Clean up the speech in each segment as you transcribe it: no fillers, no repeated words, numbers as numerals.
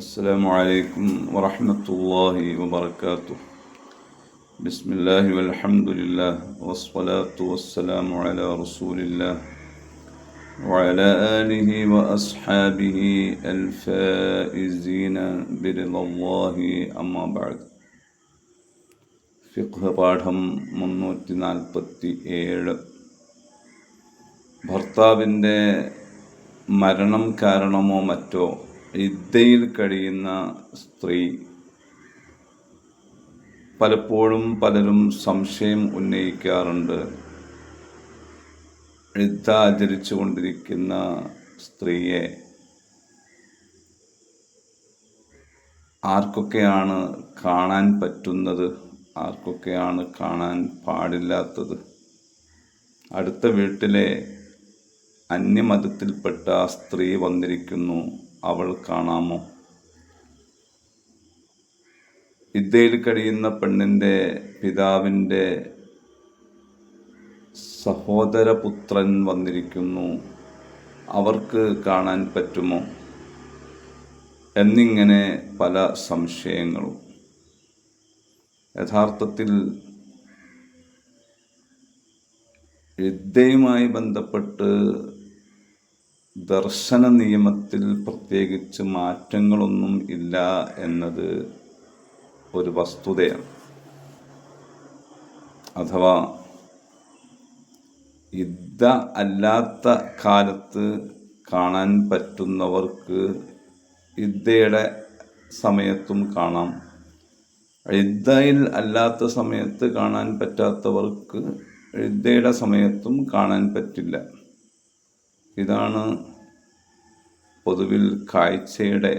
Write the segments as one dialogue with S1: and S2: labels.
S1: السلام عليكم ورحمة الله وبركاته. بسم الله والحمد لله والصلاة والسلام على رسول الله وعلى آله وأصحابه الفائزين برضا الله أما بعد. ഫിഖ് പാഠം 347. ഭർത്താവിൻ്റെ മരണം കാരണമോ മറ്റോ ഇദ്ദയിൽ കഴിയുന്ന സ്ത്രീ പലപ്പോഴും പലരും സംശയം ഉന്നയിക്കാറുണ്ട്. ഇദ്ദ ആചരിച്ചു കൊണ്ടിരിക്കുന്ന സ്ത്രീയെ ആർക്കൊക്കെയാണ് കാണാൻ പറ്റുന്നത്, ആർക്കൊക്കെയാണ് കാണാൻ പാടില്ലാത്തത്? അടുത്ത വീട്ടിലെ അന്യമതത്തിൽപ്പെട്ട സ്ത്രീ വന്നിരിക്കുന്നു, അവൾ കാണാമോ? ഇദ്ദയിൽ കഴിയുന്ന പെണ്ണിൻ്റെ പിതാവിൻ്റെ സഹോദരപുത്രൻ വന്നിരിക്കുന്നു, അവർക്ക് കാണാൻ പറ്റുമോ? എന്നിങ്ങനെ പല സംശയങ്ങളും. യഥാർത്ഥത്തിൽ ഇദ്ദയുമായി ബന്ധപ്പെട്ട് ദർശന നിയമത്തിൽ പ്രത്യേകിച്ച് മാറ്റങ്ങളൊന്നും ഇല്ല എന്നത് ഒരു വസ്തുതയാണ്. അഥവാ ഇദ്ദ അല്ലാത്ത കാലത്ത് കാണാൻ പറ്റുന്നവർക്ക് ഇദ്ദയുടെ സമയത്തും കാണാം, ഇദ്ദയിൽ അല്ലാത്ത സമയത്ത് കാണാൻ പറ്റാത്തവർക്ക് ഇദ്ദയുടെ സമയത്തും കാണാൻ പറ്റില്ല. ഇതാണ് പൊതുവിൽ കാഴ്ചയുടെ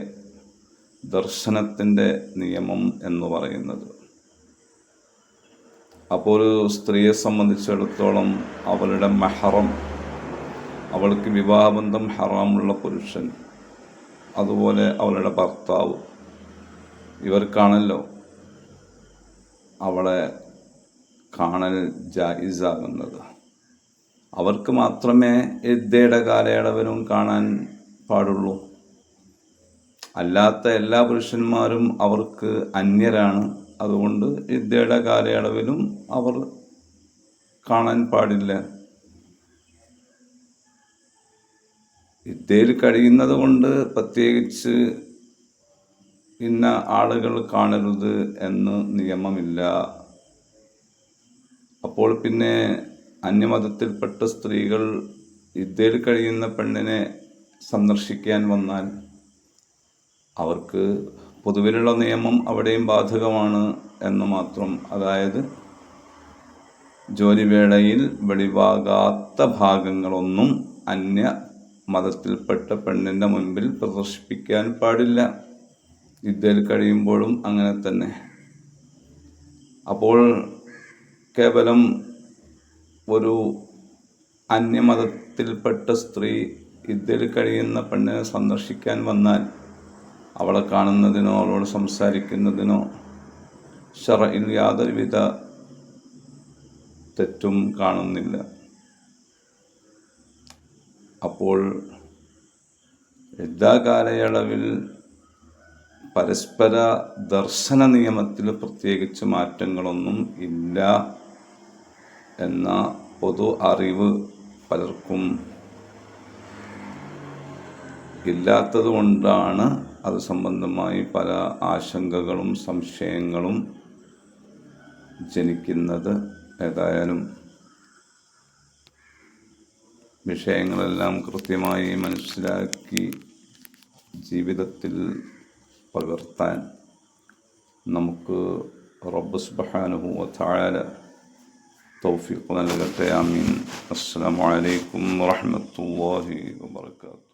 S1: ദർശനത്തിൻ്റെ നിയമം എന്ന് പറയുന്നത്. അപ്പോൾ ഒരു സ്ത്രീയെ സംബന്ധിച്ചിടത്തോളം അവളുടെ മഹറം, അവൾക്ക് വിവാഹബന്ധം ഹറാമുള്ള പുരുഷൻ, അതുപോലെ അവളുടെ ഭർത്താവ്, ഇവർക്കാണല്ലോ അവളെ കാണൽ ജായിസാകുന്നത്. അവർക്ക് മാത്രമേ ഇദ്ദയുടെ കാലയളവിലും കാണാൻ പാടുള്ളൂ. അല്ലാത്ത എല്ലാ പുരുഷന്മാരും അവർക്ക് അന്യരാണ്. അതുകൊണ്ട് ഇദ്ദയുടെ കാലയളവിലും അവർ കാണാൻ പാടില്ല. ഇദ്ദയിൽ കഴിയുന്നത് കൊണ്ട് പ്രത്യേകിച്ച് ഇന്ന ആളുകൾ കാണരുത് എന്ന് നിയമമില്ല. അപ്പോൾ പിന്നെ അന്യമതത്തിൽപ്പെട്ട സ്ത്രീകൾ ഇദ്ദയിൽ കഴിയുന്ന പെണ്ണിനെ സന്ദർശിക്കാൻ വന്നാൽ അവർക്ക് പൊതുവിലുള്ള നിയമം അവിടെയും ബാധകമാണ് എന്ന് മാത്രം. അതായത് ജോലിവേളയിൽ വെളിവാകാത്ത ഭാഗങ്ങളൊന്നും അന്യ മതത്തിൽപ്പെട്ട പെണ്ണിൻ്റെ മുൻപിൽ പ്രദർശിപ്പിക്കാൻ പാടില്ല. ഇദ്ദയിൽ കഴിയുമ്പോഴും അങ്ങനെ തന്നെ. അപ്പോൾ കേവലം ഒരു അന്യമതത്തിൽപ്പെട്ട സ്ത്രീ ഇദ്ദയിൽ കഴിയുന്ന പെണ്ണിനെ സന്ദർശിക്കാൻ വന്നാൽ അവളെ കാണുന്നതിനോ അവളോട് സംസാരിക്കുന്നതിനോ ശറഇൽ യാതൊരുവിധ തെറ്റും കാണുന്നില്ല. അപ്പോൾ ഇദ്ദ കാലയളവിൽ പരസ്പര ദർശന നിയമത്തിൽ പ്രത്യേകിച്ച് മാറ്റങ്ങളൊന്നും ഇല്ല എന്ന പൊതു അറിവ് പലർക്കും ഇല്ലാത്തതുകൊണ്ടാണ് അത് സംബന്ധമായി പല ആശങ്കകളും സംശയങ്ങളും ജനിക്കുന്നത്. ഏതായാലും വിഷയങ്ങളെല്ലാം കൃത്യമായി മനസ്സിലാക്കി ജീവിതത്തിൽ പകർത്താൻ നമുക്ക് റബ്ബ് സുബ്ഹാനഹു വ തആല തൗഫീഖ് നൽകട്ടെ. ആമീൻ. അസ്സലാമു അലൈക്കും വറഹ്മത്തുള്ളാഹി വബറകാതുഹു.